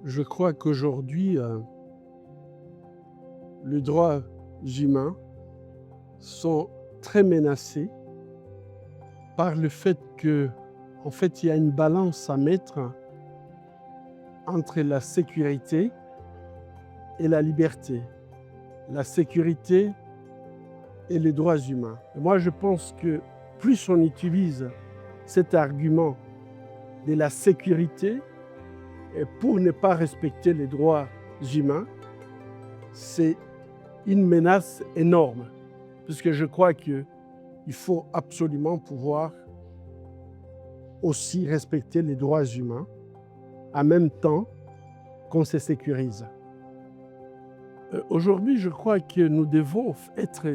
Je crois qu'aujourd'hui, les droits humains sont très menacés par le fait qu'en fait, il y a une balance à mettre entre la sécurité et la liberté, la sécurité et les droits humains. Et moi, je pense que plus on utilise cet argument de la sécurité et pour ne pas respecter les droits humains, c'est une menace énorme, puisque je crois qu'il faut absolument pouvoir aussi respecter les droits humains en même temps qu'on se sécurise. Aujourd'hui, je crois que nous devons être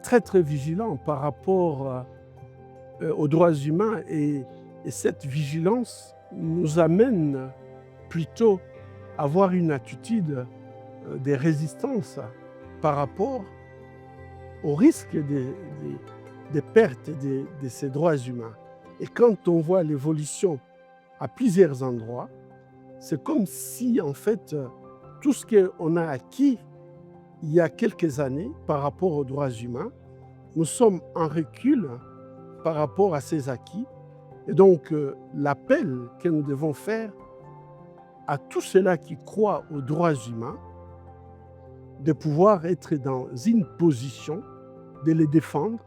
très vigilants par rapport aux droits humains et cette vigilance nous amène plutôt à avoir une attitude de résistance par rapport au risque des pertes de ces droits humains. Et quand on voit l'évolution à plusieurs endroits, c'est comme si en fait tout ce qu'on a acquis il y a quelques années par rapport aux droits humains, nous sommes en recul par rapport à ces acquis. Et donc l'appel que nous devons faire à tous ceux-là qui croient aux droits humains, de pouvoir être dans une position de les défendre,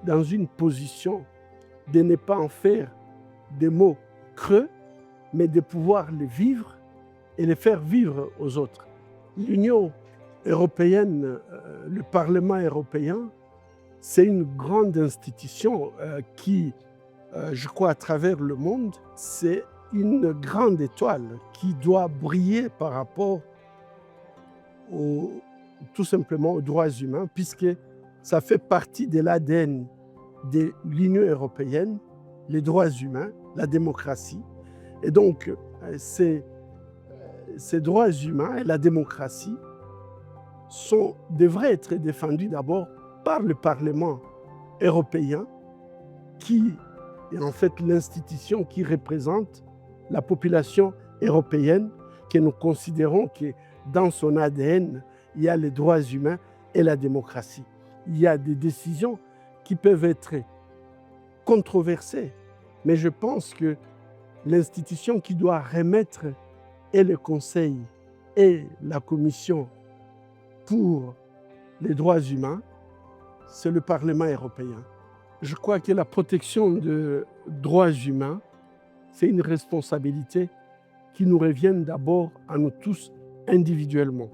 dans une position de ne pas en faire des mots creux, mais de pouvoir les vivre et les faire vivre aux autres. L'Union européenne, le Parlement européen, c'est une grande institution qui, je crois, à travers le monde, c'est une grande étoile qui doit briller par rapport tout simplement aux droits humains, puisque ça fait partie de l'ADN de l'Union européenne, les droits humains, la démocratie. Et donc, ces droits humains et la démocratie devraient être défendus d'abord par le Parlement européen, qui est en fait l'institution qui représente la population européenne, que nous considérons que dans son ADN, il y a les droits humains et la démocratie. Il y a des décisions qui peuvent être controversées, mais je pense que l'institution qui doit remettre et le Conseil et la Commission pour les droits humains, c'est le Parlement européen. Je crois que la protection des droits humains, c'est une responsabilité qui nous revient d'abord à nous tous individuellement.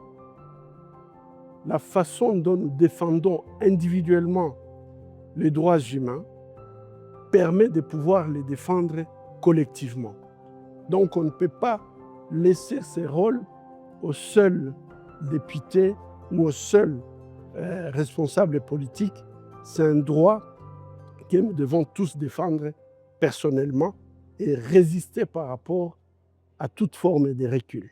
La façon dont nous défendons individuellement les droits humains permet de pouvoir les défendre collectivement. Donc on ne peut pas laisser ces rôles aux seuls députés ou aux seuls responsables politiques. C'est un droit que nous devons tous défendre personnellement et résister par rapport à toute forme de recul.